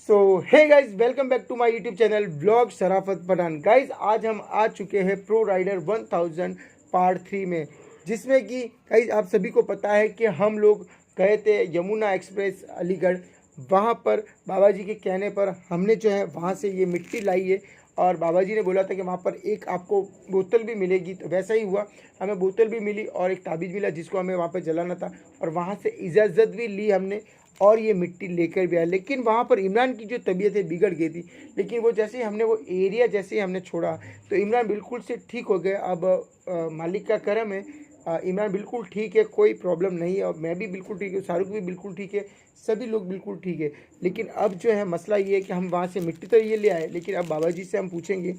So hey guys, welcome back to my YouTube channel blog Sharafat Pathan. Guys आज हम आ चुके हैं प्रो राइडर 1000 पार्ट 3 में, जिसमें कि गाइज आप सभी को पता है कि हम लोग गए थे यमुना एक्सप्रेस अलीगढ़। वहाँ पर बाबा जी के कहने पर हमने जो है वहाँ से ये मिट्टी लाई है, और बाबा जी ने बोला था कि वहाँ पर एक आपको बोतल भी मिलेगी, तो वैसा ही हुआ। हमें बोतल भी मिली और एक ताबीज़ मिला जिसको हमें वहाँ पर जलाना था, और वहाँ से इजाज़त भी ली हमने और ये मिट्टी लेकर भी आया। लेकिन वहाँ पर इमरान की जो तबीयत है बिगड़ गई थी, लेकिन वो जैसे ही हमने वो एरिया जैसे ही हमने छोड़ा तो इमरान बिल्कुल से ठीक हो गए। अब मालिक का करम है, इमरान बिल्कुल ठीक है, कोई प्रॉब्लम नहीं है, और मैं भी बिल्कुल ठीक हूँ, शाहरुख भी बिल्कुल ठीक है, सभी लोग बिल्कुल ठीक है। लेकिन अब जो है मसला ये है कि हम वहाँ से मिट्टी तो ये ले आए, लेकिन अब बाबा जी से हम पूछेंगे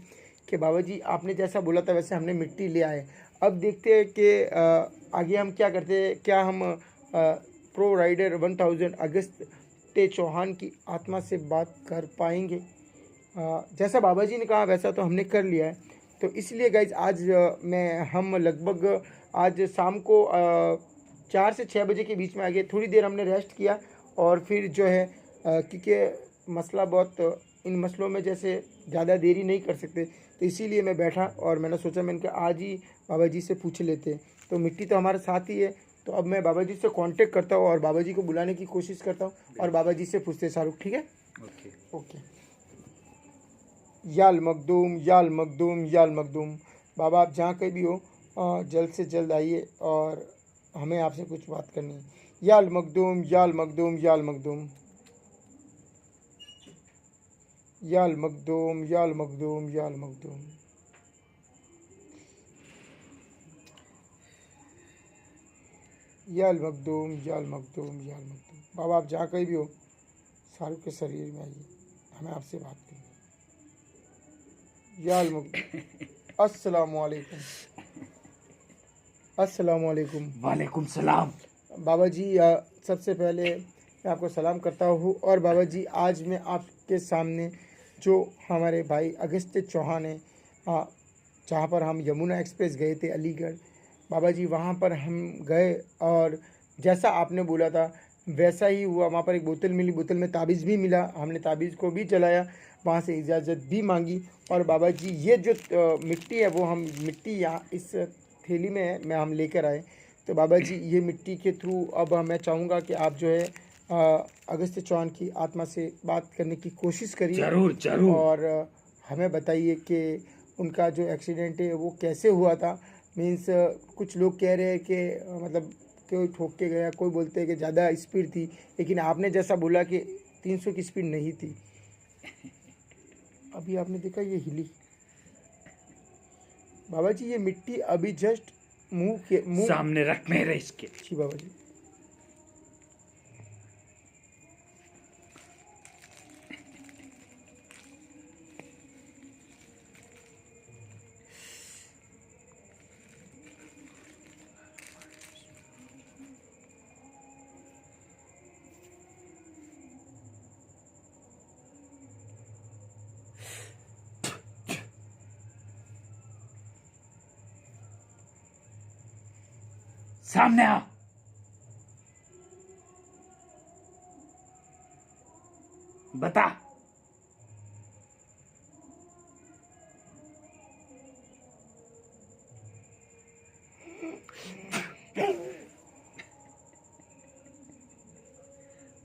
कि बाबा जी आपने जैसा बोला था वैसे हमने मिट्टी ले आए। अब देखते हैं कि आगे हम क्या करते हैं। क्या हम प्रो राइडर 1000 अगस्त्य चौहान की आत्मा से बात कर पाएंगे? जैसा बाबा जी ने कहा वैसा तो हमने कर लिया है। तो इसलिए गाइज आज हम लगभग आज शाम को 4 से 6 बजे के बीच में आ गए। थोड़ी देर हमने रेस्ट किया, और फिर जो है क्योंकि मसला बहुत, इन मसलों में जैसे ज़्यादा देरी नहीं कर सकते, तो इसीलिए मैं बैठा और मैंने सोचा मैंने कहा आज ही बाबा जी से पूछ लेते हैं। तो मिट्टी तो हमारे साथ ही है, तो अब मैं बाबा जी से कांटेक्ट करता हूँ और बाबा जी को बुलाने की कोशिश करता हूँ, और बाबा जी से पूछते हैं। शाहरुख ठीक है? ओके। याल मखदूम याल मखदूम याल मखदूम। बाबा आप जहाँ कहीं भी हो जल्द से जल्द आइए, और हमें आपसे कुछ बात करनी है। याल मखदूम याल मखदूम याल मखदूम याल मखदूम याल मखदूम याल मखदूम। याल मखदूम याल मखदूम याल मखदूम। बाबा आप जहाँ कहीं भी हो शाहरुख के शरीर में आइए, हमें आपसे बात करनी है। याल मखदूम। अस्सलाम वालेकुम। अस्सलाम वालेकुम। वालेकुम सलाम। बाबा जी सबसे पहले मैं आपको सलाम करता हूँ। और बाबा जी आज मैं आपके सामने जो हमारे भाई अगस्त्य चौहान है, जहाँ पर हम यमुना एक्सप्रेस गए थे अलीगढ़, बाबा जी वहाँ पर हम गए और जैसा आपने बोला था वैसा ही हुआ। वहाँ पर एक बोतल मिली, बोतल में ताबीज़ भी मिला, हमने ताबीज़ को भी जलाया, वहाँ से इजाज़त भी मांगी। और बाबा जी ये जो मिट्टी है वो हम मिट्टी यहाँ इस थैली में है, मैं हम लेकर आए। तो बाबा जी ये मिट्टी के थ्रू अब मैं चाहूँगा कि आप जो है अगस्त्य चौहान की आत्मा से बात करने की कोशिश करिए। जरूर जरूर। और हमें बताइए कि उनका जो एक्सीडेंट है वो कैसे हुआ था। मीन्स कुछ लोग कह रहे हैं कि मतलब कोई ठोक के गया, कोई बोलते हैं कि ज़्यादा स्पीड थी, लेकिन आपने जैसा बोला कि 300 की स्पीड नहीं थी। अभी आपने देखा ये हिली। बाबा जी ये मिट्टी अभी जस्ट मुंह सामने रख मेरे इसके। जी बाबा जी। सामने आ। बता।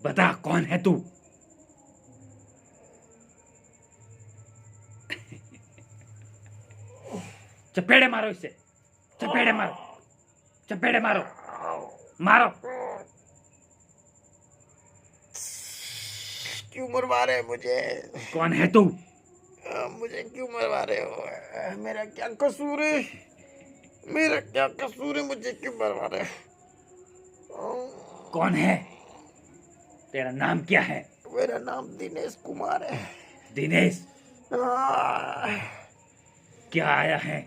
बता कौन है तू? चपेड़े मारो इसे, चपेड़े मारो, चपेड़े मारो, मारो। क्यों मरवा रहे हो मुझे? कौन है तू? मुझे क्यों मरवा रहे हो? मेरा क्या कसूर है? मेरा क्या कसूर है? मुझे क्यों मरवा रहे हो? कौन है? तेरा नाम क्या है? मेरा नाम दिनेश कुमार है। दिनेश, आह, क्या आया है?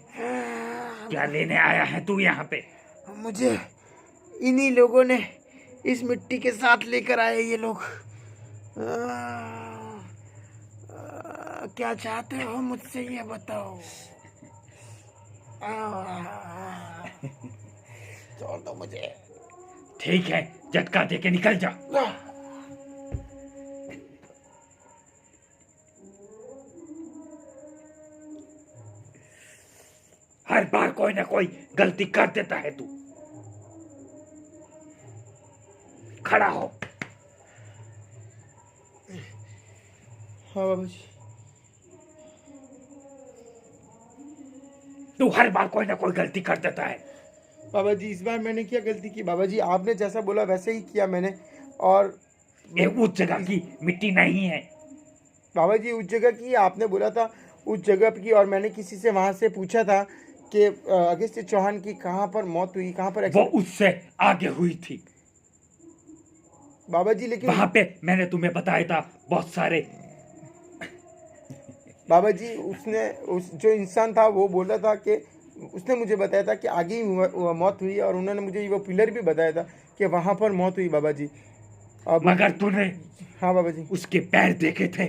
क्या लेने आया है तू यहाँ पे? मुझे इन्हीं लोगों ने इस मिट्टी के साथ लेकर आए ये लोग। क्या चाहते हो मुझसे ये बताओ। छोड़ दो मुझे। ठीक है, झटका दे के निकल जा। हर बार कोई ना कोई गलती कर देता है तू। खड़ा हो। हाँ बाबा जी। तू हर बार कोई ना कोई गलती कर देता है। बाबा जी इस बार मैंने क्या गलती की बाबा जी? आपने जैसा बोला वैसे ही किया मैंने। और ये उस जगह की मिट्टी नहीं है। बाबा जी उस जगह की आपने बोला था उस जगह की, और मैंने किसी से वहां से पूछा था कि अगस्त्य चौहान की कहाँ पर मौत हुई, कहाँ पर वो एक्सीडेंट। उससे आगे हुई थी। बाबा जी लेकिन वहां पे मैंने तुम्हें बताया था बहुत सारे। बाबा जी उसने उस जो इंसान था वो बोला था कि उसने मुझे बताया था कि आगे ही मौत हुई, और उन्होंने मुझे वो पिलर भी बताया था कि वहां पर मौत हुई बाबा जी। अब मगर तूने हाँ बाबा जी। उसके पैर देखे थे?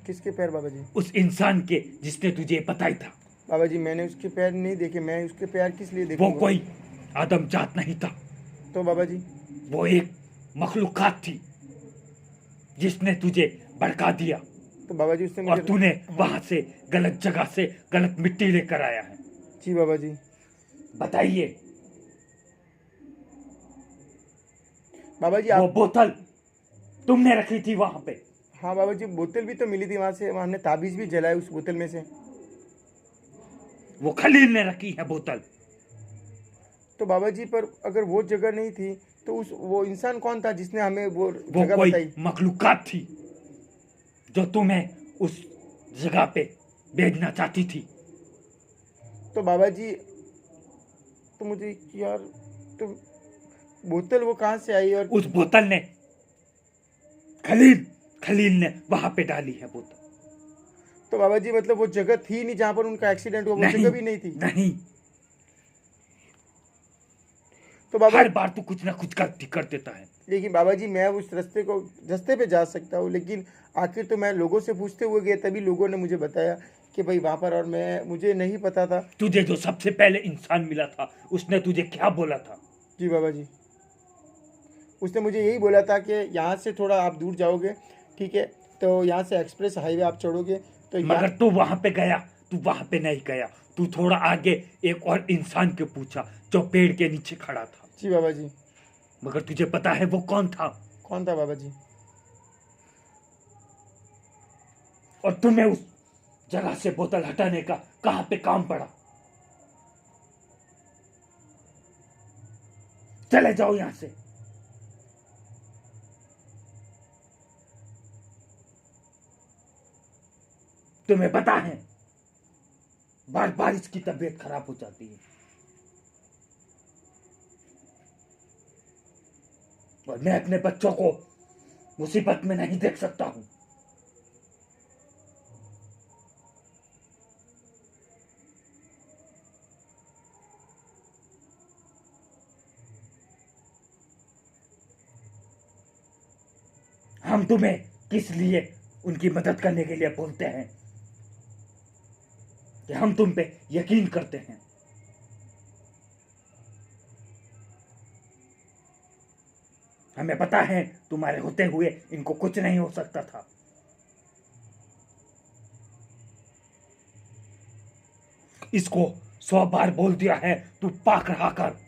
किसके पैर बाबा जी? उस इंसान के जिसने तुझे बताया था। बाबा जी मैंने उसके पैर नहीं देखे। मैं उसके पैर किस लिए वो देखूंगा? कोई आदम जात नहीं था। तो बाबा जी वो एक मखलूकात थी जिसने तुझे भड़का दिया, तो बाबा जी उसने और मुझे तूने वहां से गलत जगह से गलत मिट्टी लेकर आया है। जी बाबा जी। बताइए, बाबा जी वो आप बोतल तुमने रखी थी वहां पे? हाँ बाबा जी बोतल भी तो मिली थी वहां से, हमने ताबीज भी जलाए उस बोतल में से। वो खलील ने रखी है बोतल। तो बाबा जी पर अगर वो जगह नहीं थी तो उस वो इंसान कौन था जिसने हमें वो वो जगह कोई बताई? मखलूकात थी जो तुम्हें उस जगह पे भेजना चाहती थी। तो बाबा जी तो मुझे यार, तो बोतल वो कहाँ से आई? और उस बोतल ने खलील खलील ने वहां पे डाली है बोतल। तो बाबा जी मतलब वो जगह थी नहीं जहाँ पर उनका एक्सीडेंट हुआ, वो नहीं, जगह भी नहीं थी? नहीं। तो बाबा हर बार तू कुछ ना कुछ गलती कर देता है। लेकिन बाबा जी मैं उस रास्ते पे जा सकता हूँ, लेकिन आखिर तो मैं लोगों से पूछते हुए गया, तभी लोगों ने मुझे बताया कि भाई वहाँ पर, और मुझे नहीं पता था। तुझे जो सबसे पहले इंसान मिला था उसने तुझे क्या बोला था? जी बाबा जी उसने मुझे यही बोला था कि यहाँ से थोड़ा आप दूर जाओगे, ठीक है, तो यहाँ से एक्सप्रेस हाईवे आप चढ़ोगे तो मगर तू वहां पे गया, तू वहां पे नहीं गया। तू थोड़ा आगे एक और इंसान के पूछा जो पेड़ के नीचे खड़ा था। जी बाबा जी। मगर तुझे पता है वो कौन था? कौन था बाबा जी? और तुम्हें उस जगह से बोतल हटाने का कहां पे काम पड़ा? चले जाओ यहां से। तुम्हें पता है बार बार इसकी तबीयत खराब हो जाती है, और मैं अपने बच्चों को मुसीबत में नहीं देख सकता हूं। हम तुम्हें किस लिए उनकी मदद करने के लिए बोलते हैं कि हम तुम पे यकीन करते हैं। हमें पता है तुम्हारे होते हुए इनको कुछ नहीं हो सकता था। इसको 100 बार बोल दिया है, तू पाक रहा कर।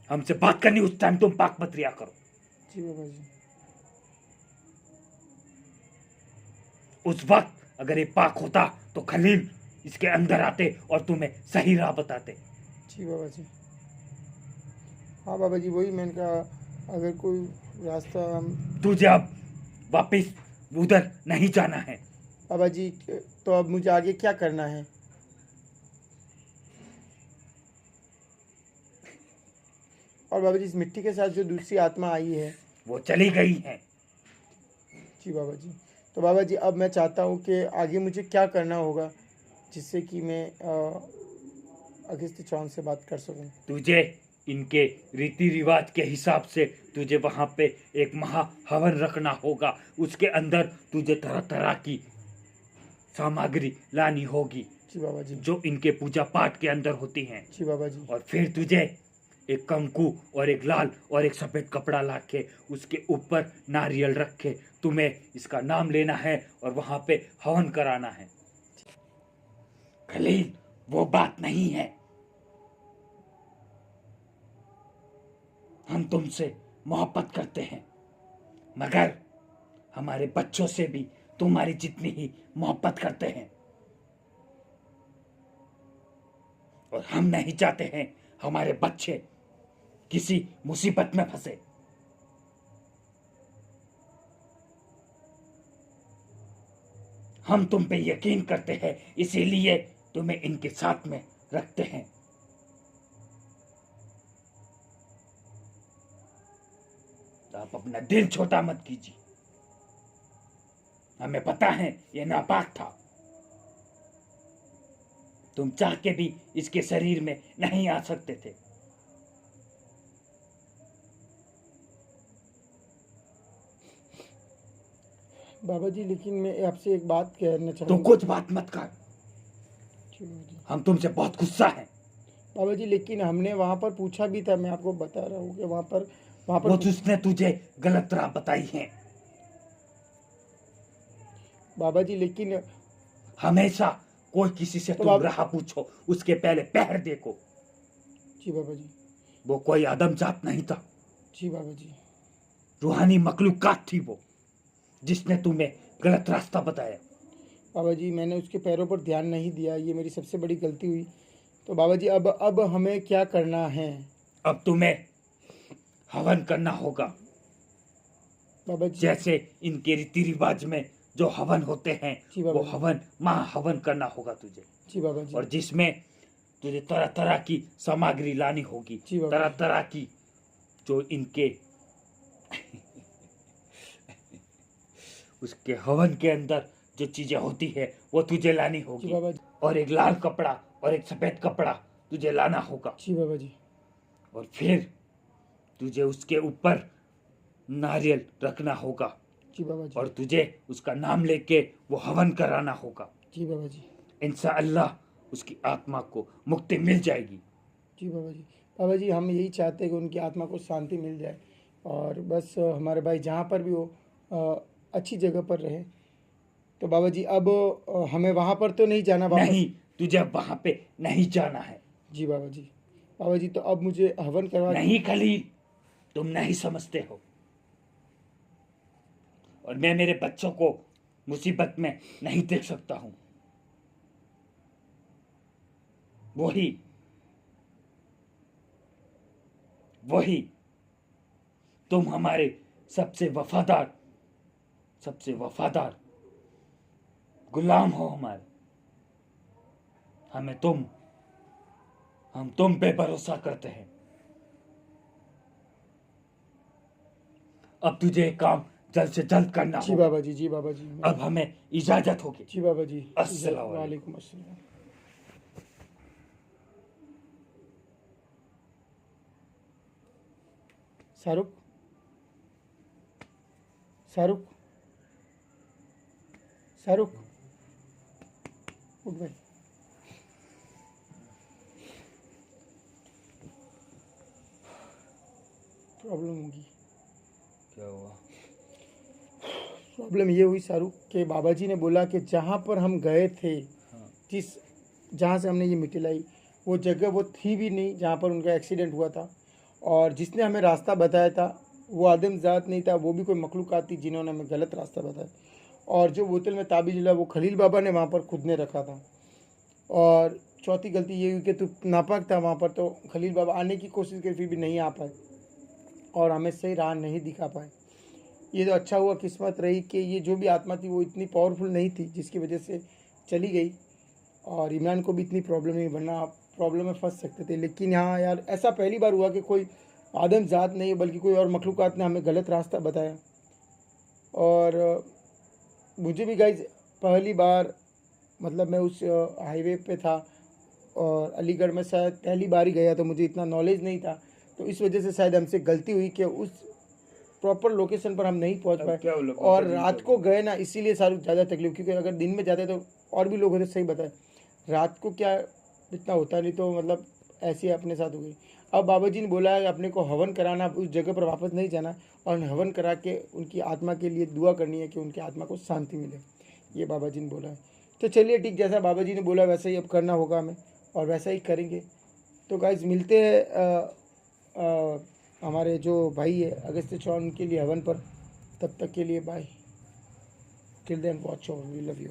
हमसे बात करनी उस टाइम तुम पाक मत रिया करो। जी बाबा जी। उस वक्त अगर ये पाक होता तो खलील इसके अंदर आते और तुम्हें सही राह बताते। जी बाबा जी। हाँ बाबा जी वही मैंने कहा, अगर कोई रास्ता हम। तुझे अब वापिस उधर नहीं जाना है। बाबा जी तो अब मुझे आगे क्या करना है? और बाबा जी इस मिट्टी के साथ जो दूसरी आत्मा आई है, वो चली गई है। जी बाबा जी। तो बाबा जी अब मैं चाहता हूँ कि आगे मुझे क्या करना होगा जिससे कि मैं अगस्त चौहान से बात कर सकूँ। तुझे इनके रीति रिवाज के हिसाब से तुझे वहां पे एक महा हवन रखना होगा। उसके अंदर तुझे तरह तरह की सामग्री लानी होगी जी बाबा जी। जो इनके पूजा पाठ के अंदर होती हैं। जी बाबा जी। और फिर तुझे एक कंकु और एक लाल और एक सफेद कपड़ा लाके उसके ऊपर नारियल रख के तुम्हें इसका नाम लेना है और वहां पे हवन कराना है। खलील, वो बात नहीं है। हम तुमसे मोहब्बत करते हैं, मगर हमारे बच्चों से भी तुम्हारी जितनी ही मोहब्बत करते हैं। और हम नहीं चाहते हैं हमारे बच्चे किसी मुसीबत में फंसे। हम तुम पे यकीन करते हैं, इसीलिए तुम्हें इनके साथ में रखते हैं। तो आप अपना दिल छोटा मत कीजिए। हमें पता है ये नापाक था। तुम चाह के भी इसके शरीर में नहीं आ सकते थे। बाबा जी लेकिन मैं आपसे एक बात कहना तो चाहूँगा। कुछ बात मत कर। जी बाबा जी। हम तुमसे बहुत गुस्सा हैं। बाबा जी लेकिन हमने वहाँ पर पूछा भी था, मैं आपको बता रहा हूँ कि वहाँ पर वो उसने तुझे गलत राह बताई है। बाबा जी लेकिन हमेशा कोई किसी से तो तुम राह पूछो उसके पहले पैर देखो। जी बाबा जी। वो कोई आदमजात नहीं था, जी बाबा जी। रूहानी मखलूकात थी वो, जिसने तुम्हें गलत रास्ता बताया। बाबा जी मैंने उसके पैरों पर ध्यान नहीं दिया, ये मेरी सबसे बड़ी गलती हुई। तो बाबा जी अब हमें क्या करना है। अब तुम्हें हवन करना होगा। बाबा जी। जैसे इनके रीति रिवाज में जो हवन होते हैं जी बाबा वो जी। हवन महाहवन करना होगा तुझे। जी बाबा जी। और जिसमें तुझे तरह तरह की सामग्री लानी होगी, जी बाबा तरह जी। तरह की जो इनके उसके हवन के अंदर जो चीजें होती है वो तुझे लानी जी होगी। बाबा जी। और एक लाल कपड़ा और एक सफेद कपड़ा तुझे लाना होगा। जी बाबा जी। और फिर तुझे उसके ऊपर नारियल रखना होगा। जी बाबा जी। और तुझे उसका नाम लेके वो हवन कराना होगा। जी बाबा जी। इंशाअल्लाह उसकी आत्मा को मुक्ति मिल जाएगी। जी बाबा जी। बाबा जी हम यही चाहते हैं कि उनकी आत्मा को शांति मिल जाए और बस हमारे भाई जहाँ पर भी हो अच्छी जगह पर रहे। तो बाबा जी अब हमें वहाँ पर तो नहीं जाना वापस। नहीं, तुझे वहां पे नहीं जाना है। जी बाबा जी। बाबा जी तो अब मुझे हवन करवा नहीं खलील, तुम नहीं समझते हो। और मैं मेरे बच्चों को मुसीबत में नहीं देख सकता हूं। वही वही तुम हमारे सबसे वफादार गुलाम हो हमारे। हम तुम पे भरोसा करते हैं। अब तुझे एक काम जल्द से जल्द करना जी होगा। बाबा जी। जी बाबा जी। अब हमें इजाजत होगी। जी बाबा जी। अस्सलाम वालेकुम। वालेकुम अस्सलाम। शाहरुख शाहरुख शाहरुख उठ भाई। प्रॉब्लम होगी। क्या हुआ? प्रॉब्लम ये हुई शाहरुख के बाबा जी ने बोला कि जहाँ पर हम गए थे, जिस जहाँ से हमने ये मिट्टी लाई, वो जगह वो थी भी नहीं जहाँ पर उनका एक्सीडेंट हुआ था। और जिसने हमें रास्ता बताया था वो आदमजात नहीं था, वो भी कोई मखलूक़ात थी जिन्होंने हमें गलत रास्ता बताया। और जो बोतल में ताबीज़ मिला वो खलील बाबा ने वहाँ पर खुद ने रखा था। और चौथी गलती ये हुई कि तू नापाक था वहाँ पर, तो खलील बाबा आने की कोशिश की फिर भी नहीं आ पाए और हमें सही राह नहीं दिखा पाए। ये तो अच्छा हुआ, किस्मत रही कि ये जो भी आत्मा थी वो इतनी पावरफुल नहीं थी जिसकी वजह से चली गई और इमरान को भी इतनी प्रॉब्लम नहीं, वरना आप प्रॉब्लम में फंस सकते थे। लेकिन हाँ यार, ऐसा पहली बार हुआ कि कोई आदम ज़ात नहीं है बल्कि कोई और मखलूक़ात ने हमें गलत रास्ता बताया। और मुझे भी गाइज पहली बार मतलब मैं उस हाईवे पे था और अलीगढ़ में शायद पहली बार ही गया, तो मुझे इतना नॉलेज नहीं था, तो इस वजह से शायद हमसे गलती हुई कि उस प्रॉपर लोकेशन पर हम नहीं पहुंच अब पाए। क्या बोला, और पापा जी रात को गए ना, इसीलिए सारी ज़्यादा तकलीफ, क्योंकि अगर दिन में जाते तो और भी लोग होते। सही बताए, रात को क्या इतना होता नहीं, तो मतलब ऐसे ही अपने साथ हो गई। अब बाबा जी ने बोला है अपने को हवन कराना, उस जगह पर वापस नहीं जाना और हवन करा के उनकी आत्मा के लिए दुआ करनी है कि उनकी आत्मा को शांति मिले, ये बाबा जी ने बोला है। तो चलिए ठीक, जैसा बाबा जी ने बोला वैसा ही अब करना होगा हमें और वैसा ही करेंगे। तो गाइज मिलते हैं हमारे जो भाई है अगस्त्य चौहान, उनके लिए हवन पर। तब तक के लिए bye, till then watch over, we love you.